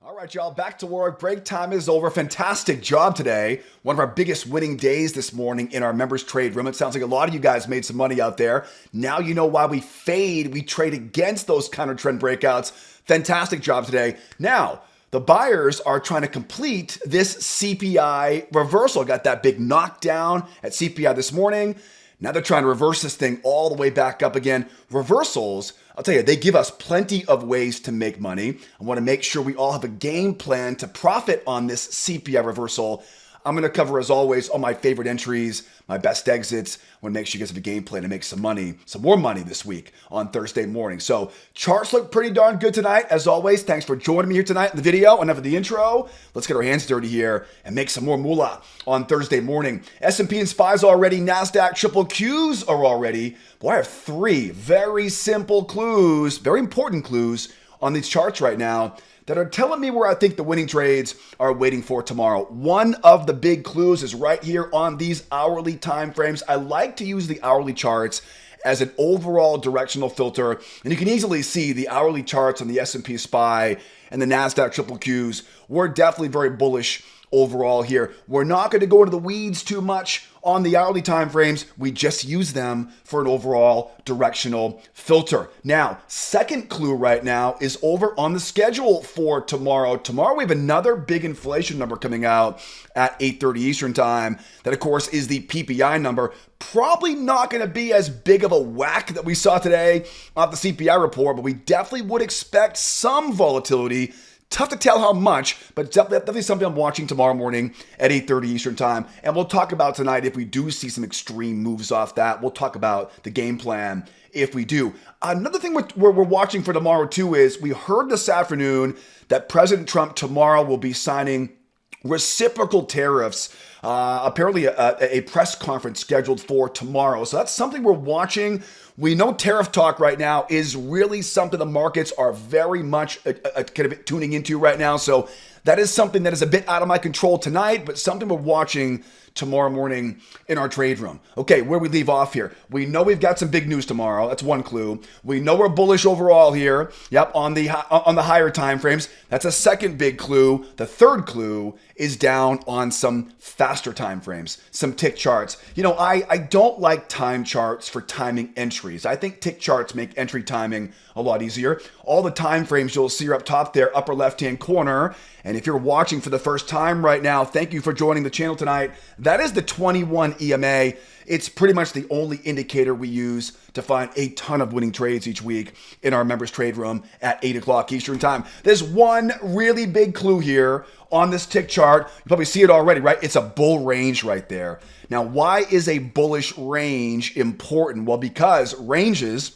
All right, y'all, back to work. Break time is over. Fantastic job today. One of our biggest winning days this morning in our members trade room. It sounds like a lot of you guys made some money out there. Now you know why we fade. We trade against those counter trend breakouts. Fantastic job today. Now, the buyers are trying to complete this CPI reversal. Got that big knockdown at CPI this morning. Now they're trying to reverse this thing all the way back up again. Reversals, I'll tell you, they give us plenty of ways to make money. I want to make sure we all have a game plan to profit on this CPI reversal. I'm going to cover, as always, all my favorite entries, my best exits. I want to make sure you guys have a game plan to make some money, some more money this week on Thursday morning. So charts look pretty darn good tonight. As always, thanks for joining me here tonight in the video. Enough of the intro. Let's get our hands dirty here and make some more moolah on Thursday morning. S&P and SPY's already. Nasdaq triple Qs are already. Boy, I have three very simple clues, very important clues on these charts right now that are telling me where I think the winning trades are waiting for tomorrow. One of the big clues is right here on these hourly time frames. I like to use the hourly charts as an overall directional filter, and you can easily see the hourly charts on the S&P SPY and the Nasdaq triple Qs. We're definitely very bullish overall here. We're not going to go into the weeds too much on the hourly time frames. We just use them for an overall directional filter. Now, second clue right now is over on the schedule for tomorrow. Tomorrow we have another big inflation number coming out at 8:30 Eastern time. That, of course, is the PPI number. Probably not going to be as big of a whack that we saw today off the CPI report, but we definitely would expect some volatility. Tough to tell how much, but definitely something I'm watching tomorrow morning at 8:30 Eastern time. And we'll talk about tonight if we do see some extreme moves off that. We'll talk about the game plan if we do. Another thing we're watching for tomorrow too is we heard this afternoon that President Trump tomorrow will be signing reciprocal tariffs. Apparently a press conference scheduled for tomorrow. So that's something we're watching. We know tariff talk right now is really something the markets are very much kind of tuning into right now. So that is something that is a bit out of my control tonight, but something we're watching tomorrow morning in our trade room. Okay, where we leave off here. We know we've got some big news tomorrow. That's one clue. We know we're bullish overall here. Yep, on the higher time frames. That's a second big clue. The third clue is down on some faster time frames, some tick charts. You know, I don't like time charts for timing entries. I think tick charts make entry timing a lot easier. All the time frames you'll see are up top there, upper left-hand corner. And if you're watching for the first time right now, thank you for joining the channel tonight. That is the 21 EMA. It's pretty much the only indicator we use to find a ton of winning trades each week in our members trade room at 8 o'clock Eastern time. There's one really big clue here on this tick chart. You probably see it already, right? It's a bull range right there. Now, why is a bullish range important? Well, because ranges,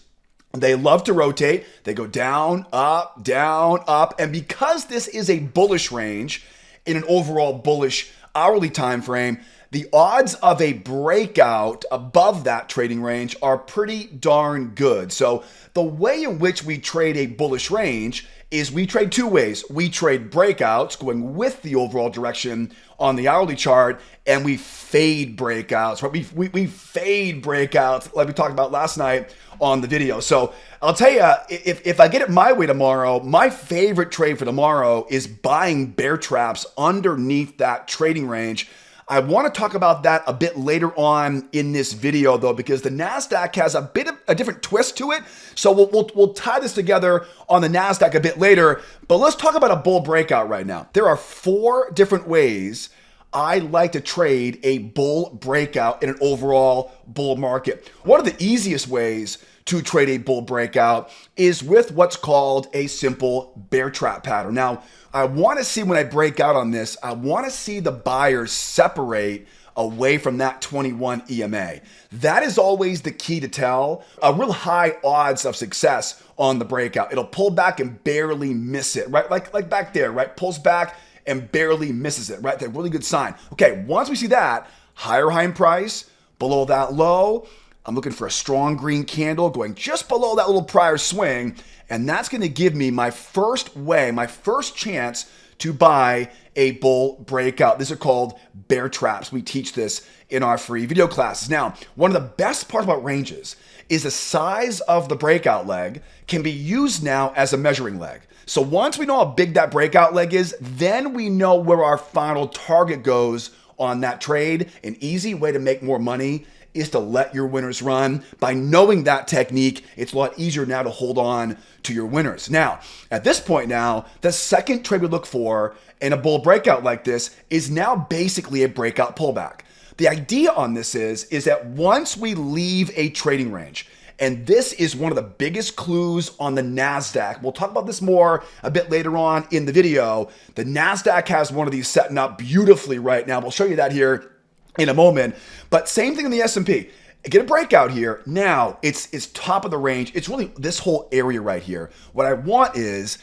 they love to rotate. They go down, up, down, up. And because this is a bullish range in an overall bullish hourly time frame, the odds of a breakout above that trading range are pretty darn good. So the way in which we trade a bullish range is we trade two ways. We trade breakouts going with the overall direction on the hourly chart, and we fade breakouts, right? We fade breakouts like we talked about last night on the video. So I'll tell you, if I get it my way tomorrow, my favorite trade for tomorrow is buying bear traps underneath that trading range. I want to talk about that a bit later on in this video, though, because the Nasdaq has a bit of a different twist to it. So we'll tie this together on the Nasdaq a bit later. But let's talk about a bull breakout right now. There are four different ways I like to trade a bull breakout in an overall bull market. One of the easiest ways to trade a bull breakout is with what's called a simple bear trap pattern. Now, I want to see when I break out on this, I want to see the buyers separate away from that 21 EMA. That is always the key to tell. A real high odds of success on the breakout. It'll pull back and barely miss it, right? Like back there, right? Pulls back and barely misses it, right? That's a really good sign. Okay, once we see that, higher high in price, below that low, I'm looking for a strong green candle going just below that little prior swing, and that's going to give me my first way, my first chance to buy a bull breakout. These are called bear traps. We teach this in our free video classes. Now, one of the best parts about ranges is the size of the breakout leg can be used now as a measuring leg. So once we know how big that breakout leg is, then we know where our final target goes on that trade. An easy way to make more money is to let your winners run. By knowing that technique, it's a lot easier now to hold on to your winners. Now, at this point now, the second trade we look for in a bull breakout like this is now basically a breakout pullback. The idea on this is that once we leave a trading range, and this is one of the biggest clues on the Nasdaq. We'll talk about this more a bit later on in the video. The Nasdaq has one of these setting up beautifully right now. We'll show you that here in a moment. But same thing in the S&P. Get a breakout here. Now it's top of the range. It's really this whole area right here. What I want is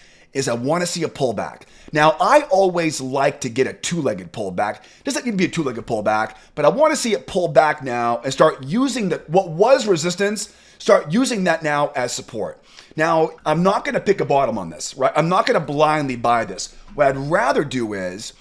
I want to see a pullback. Now, I always like to get a two-legged pullback. Doesn't need to be a two-legged pullback, but I want to see it pull back now and start using what was resistance, start using that now as support. Now, I'm not going to pick a bottom on this, right? I'm not going to blindly buy this. What I'd rather do is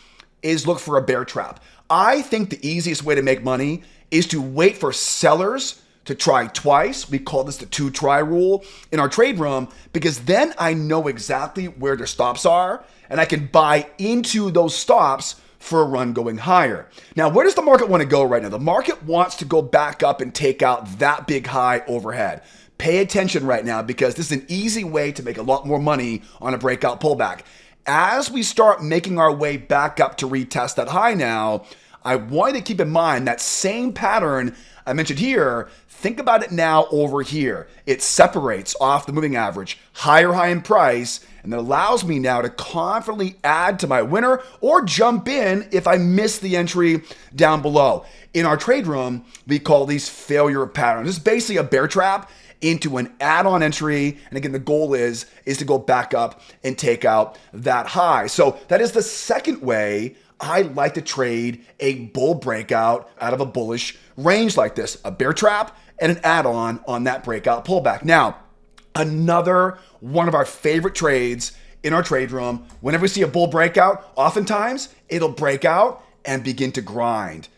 look for a bear trap. I think the easiest way to make money is to wait for sellers to try twice. We call this the 2-try rule in our trade room, because then I know exactly where their stops are and I can buy into those stops for a run going higher. Now, where does the market want to go right now? The market wants to go back up and take out that big high overhead. Pay attention right now, because this is an easy way to make a lot more money on a breakout pullback. As we start making our way back up to retest that high now, I want you to keep in mind that same pattern I mentioned here. Think about it now over here. It separates off the moving average, higher high in price, and that allows me now to confidently add to my winner or jump in if I miss the entry down below. In our trade room, we call these failure patterns. This is basically a bear trap into an add-on entry. And again, the goal is to go back up and take out that high. So that is the second way I like to trade a bull breakout out of a bullish range like this, a bear trap and an add-on on that breakout pullback. Now, another one of our favorite trades in our trade room, whenever we see a bull breakout, oftentimes it'll break out and begin to grind.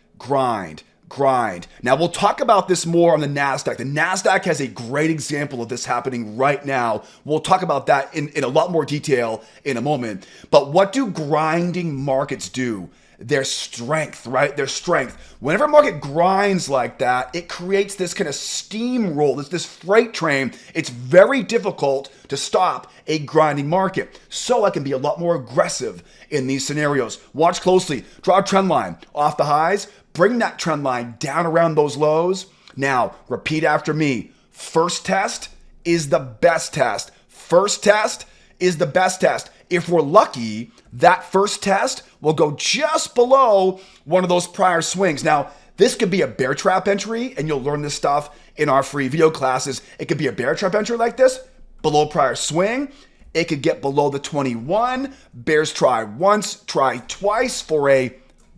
Now, we'll talk about this more on the Nasdaq. The Nasdaq has a great example of this happening right now. We'll talk about that in a lot more detail in a moment. But what do grinding markets do? Their strength, right? Their strength. Whenever a market grinds like that, it creates this kind of steamroll, this freight train. It's very difficult to stop a grinding market. So I can be a lot more aggressive in these scenarios. Watch closely. Draw a trend line off the highs. Bring that trend line down around those lows. Now, repeat after me. First test is the best test. First test is the best test. If we're lucky, that first test will go just below one of those prior swings. Now, this could be a bear trap entry, and you'll learn this stuff in our free video classes. It could be a bear trap entry like this, below prior swing. It could get below the 21. Bears try once, try twice for a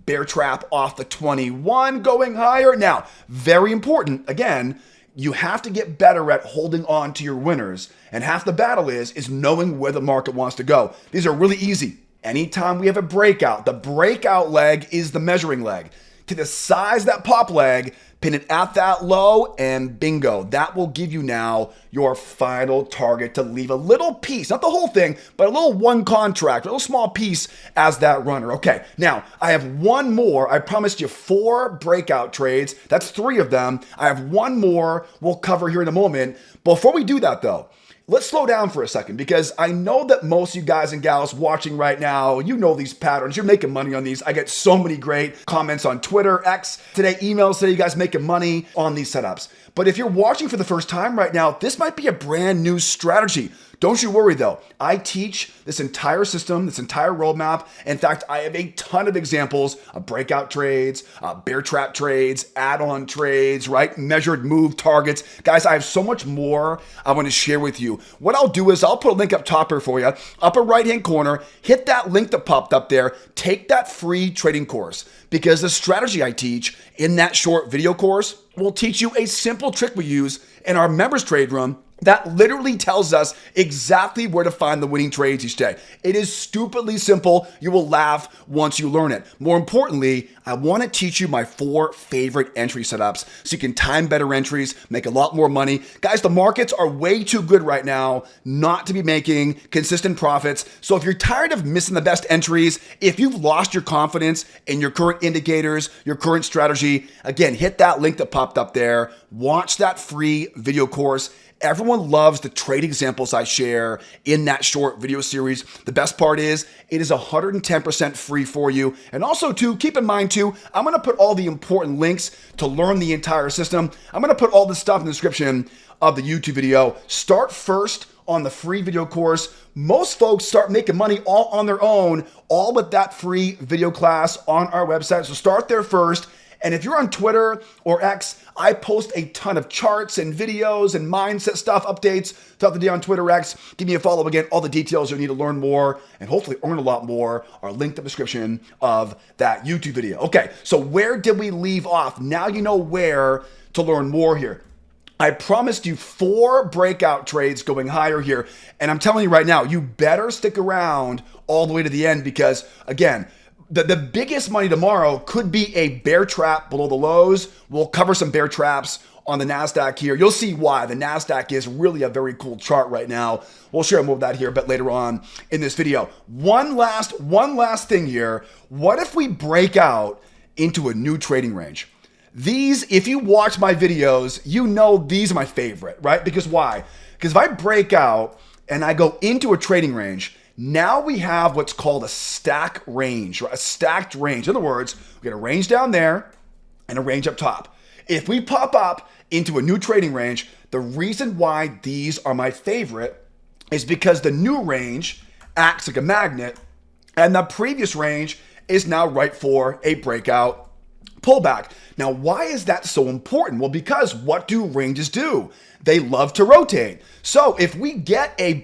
bear trap off the 21 going higher. Now, very important, again, you have to get better at holding on to your winners. And half the battle is knowing where the market wants to go. These are really easy. Anytime we have a breakout, the breakout leg is the measuring leg. To the size of that pop leg, pin it at that low, and bingo. That will give you now your final target to leave a little piece, not the whole thing, but a little one contract, a little small piece as that runner. Okay, now I have one more. I promised you 4 breakout trades. That's 3 of them. I have one more we'll cover here in a moment. Before we do that though, let's slow down for a second, because I know that most of you guys and gals watching right now, you know these patterns. You're making money on these. I get so many great comments on Twitter, X, today, emails today, you guys making money on these setups. But if you're watching for the first time right now, this might be a brand new strategy. Don't you worry though. I teach this entire system, this entire roadmap. In fact, I have a ton of examples of breakout trades, bear trap trades, add-on trades, right? Measured move targets. Guys, I have so much more I want to share with you. What I'll do is I'll put a link up top here for you, upper right-hand corner. Hit that link that popped up there. Take that free trading course, because the strategy I teach in that short video course will teach you a simple trick we use in our members trade room That literally tells us exactly where to find the winning trades each day. It is stupidly simple. You will laugh once you learn it. More importantly, I want to teach you my 4 favorite entry setups so you can time better entries, make a lot more money. Guys, the markets are way too good right now not to be making consistent profits. So if you're tired of missing the best entries, if you've lost your confidence in your current indicators, your current strategy, again, hit that link that popped up there. Watch that free video course. Everyone loves the trade examples I share in that short video series. The best part is it is 110% free for you. And also too, keep in mind too, I'm going to put all the important links to learn the entire system. I'm going to put all this stuff in the description of the YouTube video. Start first on the free video course. Most folks start making money all on their own, all with that free video class on our website. So start there first. And if you're on Twitter or X, I post a ton of charts and videos and mindset stuff, updates throughout the day on Twitter X. Give me a follow again. All the details you need to learn more and hopefully earn a lot more are linked in the description of that YouTube video. Okay, so where did we leave off? Now you know where to learn more here. I promised you 4 breakout trades going higher here. And I'm telling you right now, you better stick around all the way to the end because, again, the biggest money tomorrow could be a bear trap below the lows. We'll cover some bear traps on the Nasdaq here. You'll see why. The Nasdaq is really a very cool chart right now. We'll share more of that here a bit later on in this video. One last thing here. What if we break out into a new trading range? These, if you watch my videos, you know these are my favorite, right? Because why? Because if I break out and I go into a trading range, now we have what's called a stack range, right? A stacked range. In other words, we get a range down there and a range up top. If we pop up into a new trading range, the reason why these are my favorite is because the new range acts like a magnet and the previous range is now right for a breakout pullback. Now, why is that so important? Well, because what do ranges do? They love to rotate. So if we get a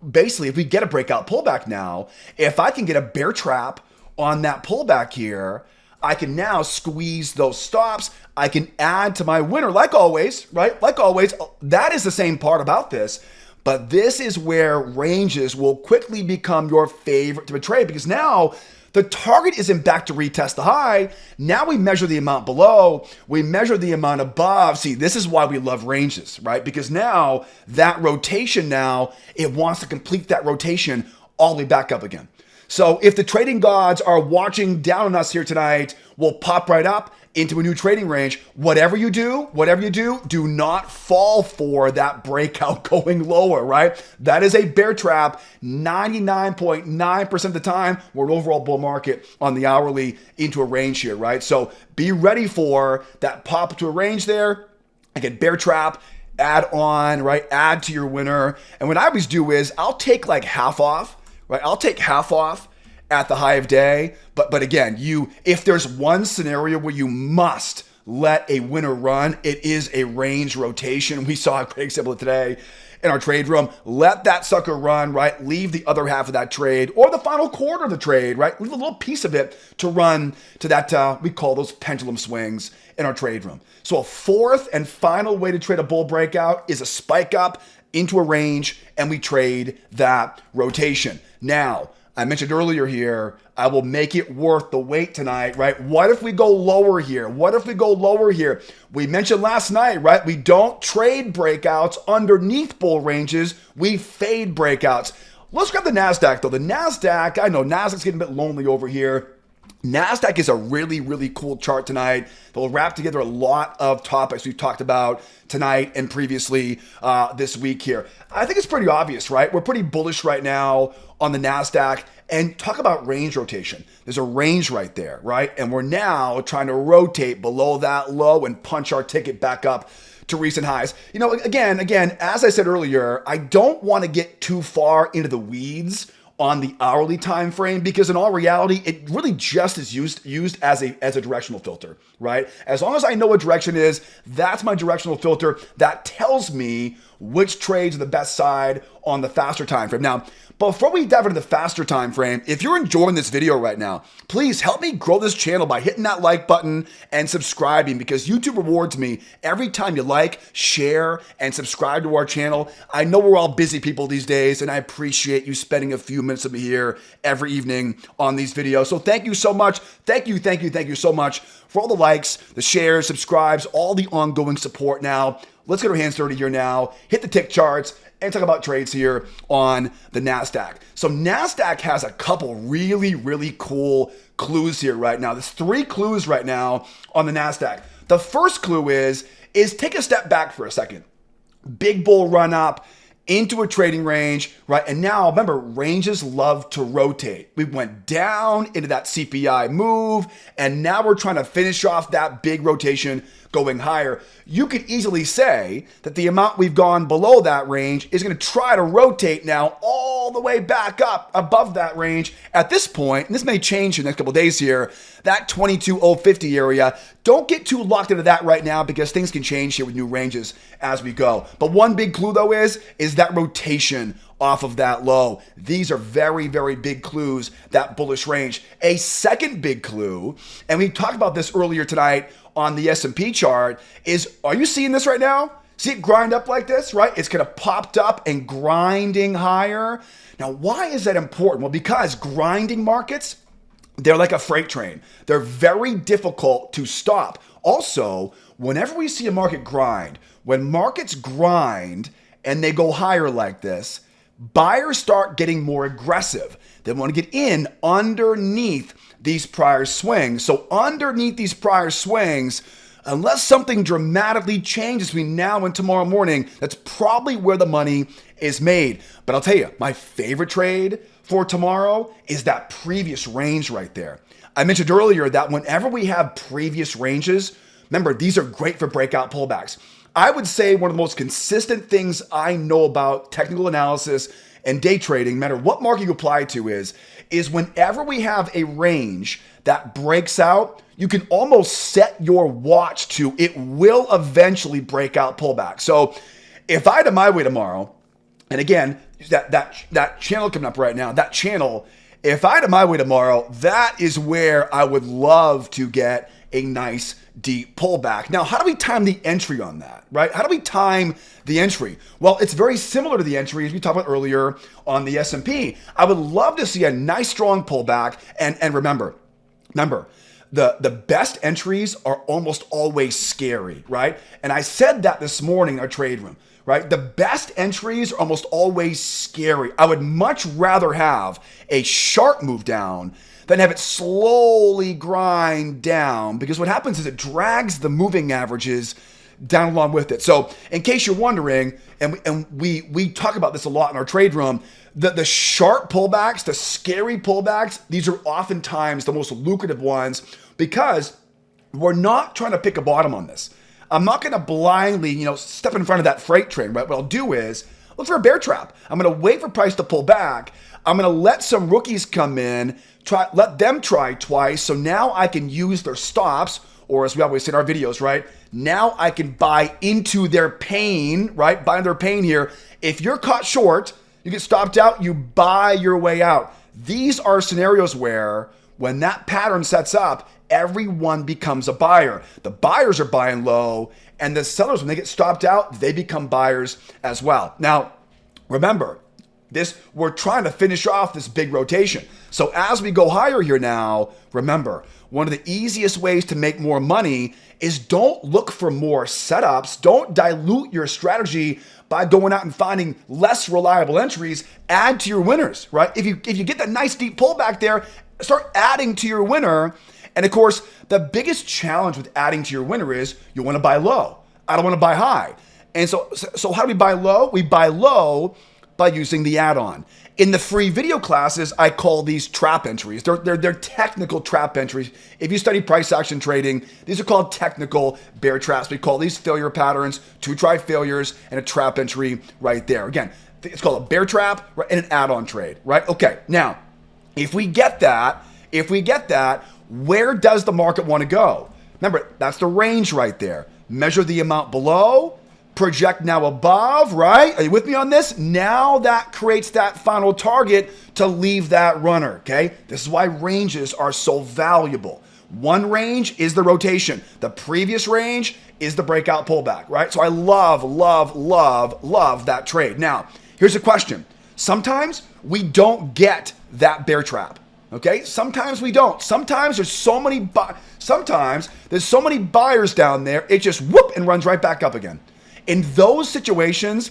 if we get a breakout pullback now, if I can get a bear trap on that pullback here, I can now squeeze those stops. I can add to my winner like always, right? Like always, that is the same part about this. But this is where ranges will quickly become your favorite to trade because now the target isn't back to retest the high. Now we measure the amount below. We measure the amount above. See, this is why we love ranges, right? Because now that rotation it wants to complete that rotation all the way back up again. So if the trading gods are watching down on us here tonight, we'll pop right up into a new trading range. Whatever you do, do not fall for that breakout going lower, right? That is a bear trap 99.9% of the time. We're an overall bull market on the hourly into a range here, right? So be ready for that pop to a range there. Again, bear trap, add on, right? Add to your winner. And what I always do is I'll take like half off, right? I'll take half off at the high of day. But again, if there's one scenario where you must let a winner run, it is a range rotation. We saw a great example today in our trade room. Let that sucker run, right? Leave the other half of that trade or the final quarter of the trade, right? Leave a little piece of it to run to that, we call those pendulum swings in our trade room. So a fourth and final way to trade a bull breakout is a spike up into a range and we trade that rotation. Now, I mentioned earlier here, I will make it worth the wait tonight, right? What if we go lower here? We mentioned last night, right? We don't trade breakouts underneath bull ranges. We fade breakouts. Let's grab the Nasdaq though. The Nasdaq, I know Nasdaq's getting a bit lonely over here. Nasdaq is a really, really cool chart tonight that will wrap together a lot of topics we've talked about tonight and previously this week here. I think it's pretty obvious, right? We're pretty bullish right now on the Nasdaq and talk about range rotation. There's a range right there, right? And we're now trying to rotate below that low and punch our ticket back up to recent highs. You know, again, as I said earlier, I don't want to get too far into the weeds on the hourly time frame because in all reality, it really just is used as a directional filter, right? As long as I know what direction is, that's my directional filter. That tells me which trades are the best side on the faster time frame. Now, before we dive into the faster time frame, if you're enjoying this video right now, please help me grow this channel by hitting that like button and subscribing, because YouTube rewards me every time you like, share, and subscribe to our channel. I know we're all busy people these days, and I appreciate you spending a few minutes with me here every evening on these videos. So thank you so much. Thank you so much for all the likes, the shares, subscribes, all the ongoing support. Now, let's get our hands dirty here now, hit the tick charts, and talk about trades here on the Nasdaq. So Nasdaq has a couple really cool clues here right now. There's 3 clues right now on the Nasdaq. The first clue is take a step back for a second. Big bull run up into a trading range, right? And now remember, ranges love to rotate. We went down into that CPI move, and now we're trying to finish off that big rotation going higher. You could easily say that the amount we've gone below that range is going to try to rotate now all the way back up above that range at this point. And this may change in the next couple of days here, that 22,050 area. Don't get too locked into that right now, because things can change here with new ranges as we go. But one big clue though is that rotation off of that low. These are very big clues, that bullish range. A second big clue, and we talked about this earlier tonight on the S&P chart, is, are you seeing this right now? See it grind up like this, right? It's kind of popped up and grinding higher. Now, why is that important? Well, because grinding markets, they're like a freight train. They're very difficult to stop. Also, whenever we see a market grind, when markets grind and they go higher like this, buyers start getting more aggressive. They want to get in underneath these prior swings. So underneath these prior swings, unless something dramatically changes between now and tomorrow morning, that's probably where the money is made. But I'll tell you, my favorite trade for tomorrow is that previous range right there. I mentioned earlier that whenever we have previous ranges, remember, these are great for breakout pullbacks. I would say one of the most consistent things I know about technical analysis and day trading, no matter what market you apply to, is whenever we have a range that breaks out, you can almost set your watch to it will eventually break out pullback. So if I had my way tomorrow, and again, that channel coming up right now, that channel, if I had my way tomorrow, that is where I would love to get a nice deep pullback. Now, how do we time the entry on that, right? How do we time the entry? Well, it's very similar to the entry as we talked about earlier on the S&P. I would love to see a nice strong pullback. And remember, the best entries are almost always scary, right? And I said that this morning in our trade room, right? The best entries are almost always scary. I would much rather have a sharp move down than have it slowly grind down, because what happens is it drags the moving averages down along with it. So in case you're wondering, and we talk about this a lot in our trade room, the sharp pullbacks, the scary pullbacks, these are oftentimes the most lucrative ones, because we're not trying to pick a bottom on this. I'm not going to blindly, step in front of that freight train, right? What I'll do is look for a bear trap. I'm going to wait for price to pull back. I'm going to let some rookies come in, let them try twice. So now I can use their stops, or as we always say in our videos, right? Now I can buy into their pain, right? Buy into their pain here. If you're caught short, you get stopped out, you buy your way out. These are scenarios where when that pattern sets up, everyone becomes a buyer. The buyers are buying low, and the sellers, when they get stopped out, they become buyers as well. Now, remember, we're trying to finish off this big rotation. So as we go higher here now, remember, one of the easiest ways to make more money is don't look for more setups. Don't dilute your strategy by going out and finding less reliable entries. Add to your winners, right? If you get that nice deep pullback there, start adding to your winner. And of course, the biggest challenge with adding to your winner is you want to buy low. I don't want to buy high. And so how do we buy low? We buy low by using the add-on. In the free video classes, I call these trap entries. They're technical trap entries. If you study price action trading, these are called technical bear traps. We call these failure patterns, 2 try failures, and a trap entry right there. Again, it's called a bear trap and an add-on trade, right? Okay, now, if we get that, where does the market want to go? Remember, that's the range right there. Measure the amount below, project now above, right? Are you with me on this? Now that creates that final target to leave that runner, okay? This is why ranges are so valuable. One range is the rotation. The previous range is the breakout pullback, right? So I love, love, love, love that trade. Now, here's a question. Sometimes we don't get that bear trap, okay? Sometimes we don't. Sometimes there's so many buyers down there, it just whoop and runs right back up again. In those situations,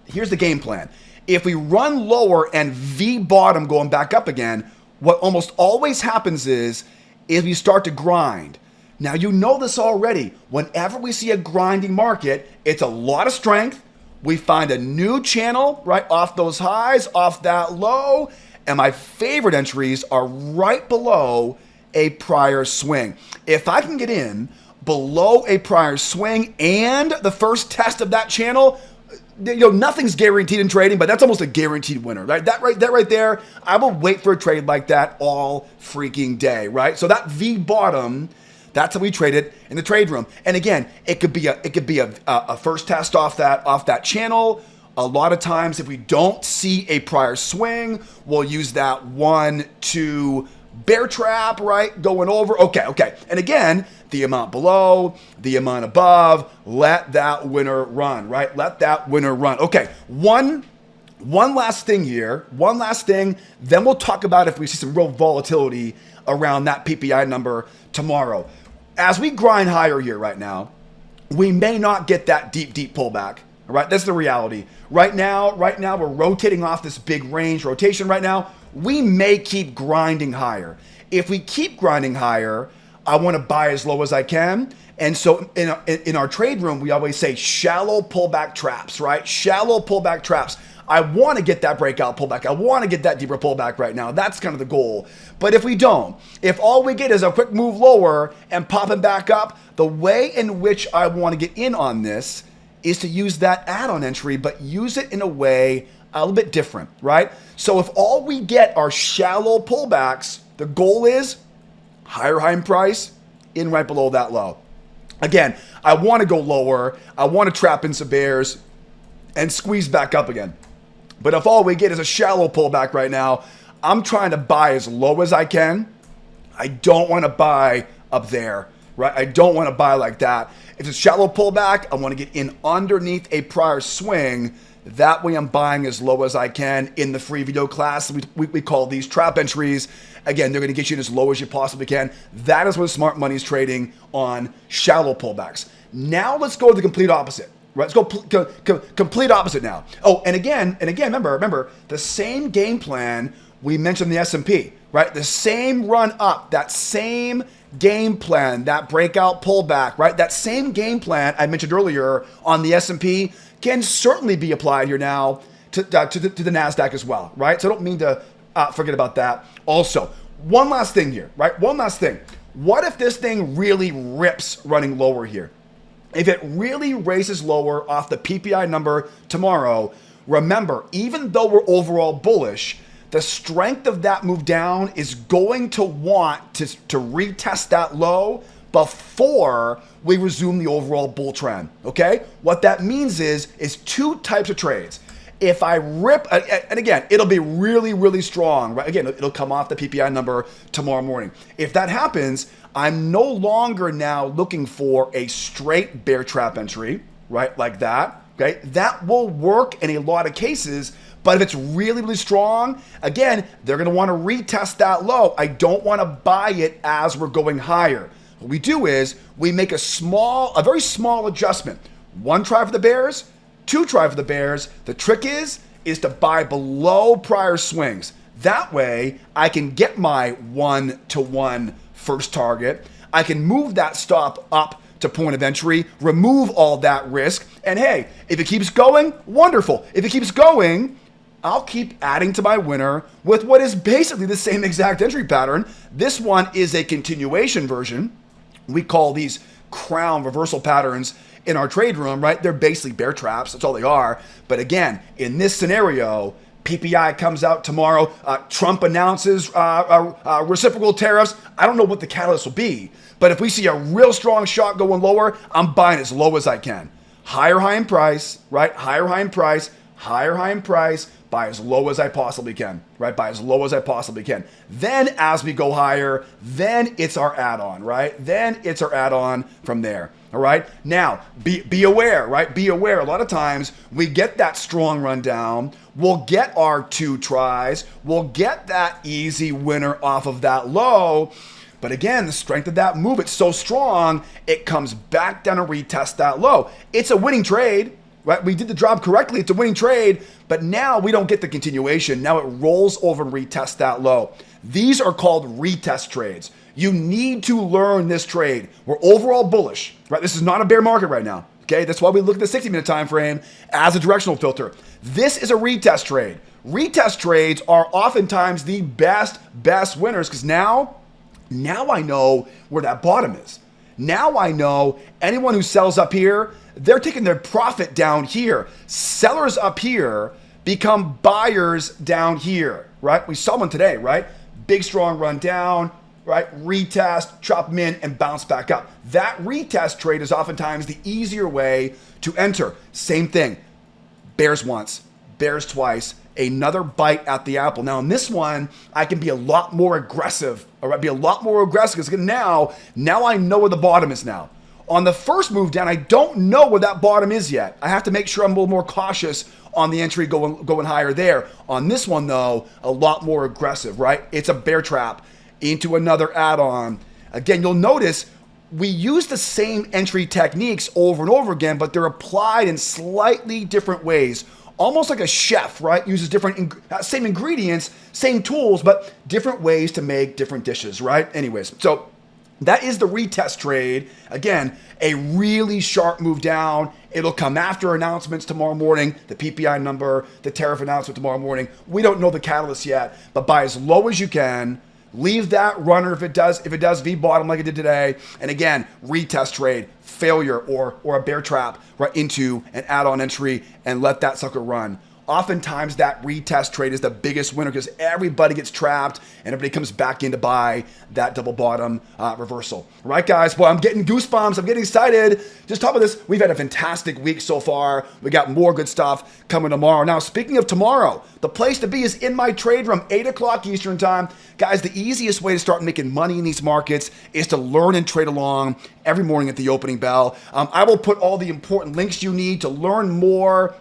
here's the game plan. If we run lower and V bottom going back up again, what almost always happens is we start to grind. Now, you know this already. Whenever we see a grinding market, it's a lot of strength. We find a new channel right off those highs, off that low. And my favorite entries are right below a prior swing. If I can get in below a prior swing and the first test of that channel, nothing's guaranteed in trading, but that's almost a guaranteed winner, right? That right there, I will wait for a trade like that all freaking day, right? So that V bottom, that's how we trade it in the trade room. And again, it could be a first test off that channel. A lot of times, if we don't see a prior swing, we'll use that 1, 2 bear trap, right? Going over. Okay. And again, the amount below, the amount above, let that winner run, right? Let that winner run. Okay, one last thing here. One last thing. Then we'll talk about if we see some real volatility around that PPI number tomorrow. As we grind higher here right now, we may not get that deep pullback. All right, that's the reality. Right now, we're rotating off this big range rotation right now. We may keep grinding higher. If we keep grinding higher, I want to buy as low as I can. And so in our trade room, we always say shallow pullback traps, right? Shallow pullback traps. I want to get that breakout pullback. I want to get that deeper pullback right now. That's kind of the goal. But if we don't, if all we get is a quick move lower and popping back up, the way in which I want to get in on this is to use that add-on entry, but use it in a way a little bit different, right? So if all we get are shallow pullbacks, the goal is higher high in price, in right below that low. Again, I want to go lower. I want to trap in some bears and squeeze back up again. But if all we get is a shallow pullback right now, I'm trying to buy as low as I can. I don't want to buy up there, right? I don't want to buy like that. If it's a shallow pullback, I want to get in underneath a prior swing. That way I'm buying as low as I can. In the free video class, we call these trap entries. Again, they're going to get you in as low as you possibly can. That is what smart money is trading on shallow pullbacks. Now let's go to the complete opposite. Right, let's go complete opposite now. Oh, and again, remember the same game plan we mentioned in the S&P, right? The same run up, that same game plan, that breakout pullback, right? That same game plan I mentioned earlier on the S&P can certainly be applied here now to the Nasdaq as well, right? So I don't mean to forget about that. Also, one last thing here, right? One last thing. What if this thing really rips running lower here? If it really races lower off the PPI number tomorrow, remember, even though we're overall bullish, the strength of that move down is going to want to retest that low before we resume the overall bull trend, okay? What that means is two types of trades. If I rip, and again, it'll be really, really strong, right? Again, it'll come off the PPI number tomorrow morning. If that happens, I'm no longer now looking for a straight bear trap entry, right? Like that, okay? That will work in a lot of cases, but if it's really, really strong, again, they're gonna wanna retest that low. I don't wanna buy it as we're going higher. What we do is we make a very small adjustment. One try for the bears, two try for the bears. The trick is to buy below prior swings. That way, I can get my 1-to-1 first target. I can move that stop up to point of entry, remove all that risk, and hey, if it keeps going, wonderful. If it keeps going, I'll keep adding to my winner with what is basically the same exact entry pattern. This one is a continuation version. We call these crown reversal patterns in our trade room, right? They're basically bear traps. That's all they are. But again, in this scenario, PPI comes out tomorrow. Trump announces reciprocal tariffs. I don't know what the catalyst will be, but if we see a real strong shot going lower, I'm buying as low as I can. higher high in price, right? Higher high in price, higher high in price, buy as low as I possibly can, right? Buy as low as I possibly can. Then as we go higher, then it's our add-on, right? Then it's our add-on from there. All right. Now, be aware, right? Be aware. A lot of times we get that strong rundown. We'll get our 2 tries. We'll get that easy winner off of that low. But again, the strength of that move, it's so strong, it comes back down and retest that low. It's a winning trade, right? We did the job correctly. It's a winning trade. But now we don't get the continuation. Now it rolls over and retests that low. These are called retest trades. You need to learn this trade. We're overall bullish, right? This is not a bear market right now, okay? That's why we look at the 60-minute time frame as a directional filter. This is a retest trade. Retest trades are oftentimes the best winners because now I know where that bottom is. Now I know anyone who sells up here, they're taking their profit down here. Sellers up here become buyers down here, right? We saw one today, right? Big, strong run down, right? Retest, chop them in, and bounce back up. That retest trade is oftentimes the easier way to enter. Same thing. Bears once, bears twice, another bite at the apple. Now, in this one, I can be a lot more aggressive. All right, be a lot more aggressive because now I know where the bottom is now. On the first move down, I don't know where that bottom is yet. I have to make sure I'm a little more cautious on the entry going higher there. On this one, though, a lot more aggressive, right? It's a bear trap into another add-on. Again, you'll notice we use the same entry techniques over and over again, but they're applied in slightly different ways. Almost like a chef, right? Uses different, same ingredients, same tools, but different ways to make different dishes, right? Anyways, so that is the retest trade. Again, a really sharp move down. It'll come after announcements tomorrow morning, the PPI number, the tariff announcement tomorrow morning. We don't know the catalyst yet, but buy as low as you can. Leave that runner if it does V bottom like it did today. And again, retest trade, failure or a bear trap right into an add-on entry and let that sucker run. Oftentimes that retest trade is the biggest winner because everybody gets trapped and everybody comes back in to buy that double bottom reversal. All right, guys? Well, I'm getting goosebumps. I'm getting excited. Just top of this, we've had a fantastic week so far. We got more good stuff coming tomorrow. Now, speaking of tomorrow, the place to be is in my trade room, 8 o'clock Eastern time. Guys, the easiest way to start making money in these markets is to learn and trade along every morning at the opening bell. I will put all the important links you need to learn more.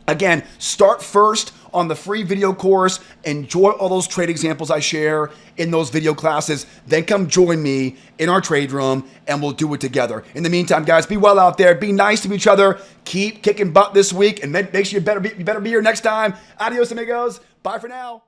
Again, start first on the free video course. Enjoy all those trade examples I share in those video classes. Then come join me in our trade room and we'll do it together. In the meantime, guys, be well out there. Be nice to each other. Keep kicking butt this week and make sure you better be here next time. Adios, amigos. Bye for now.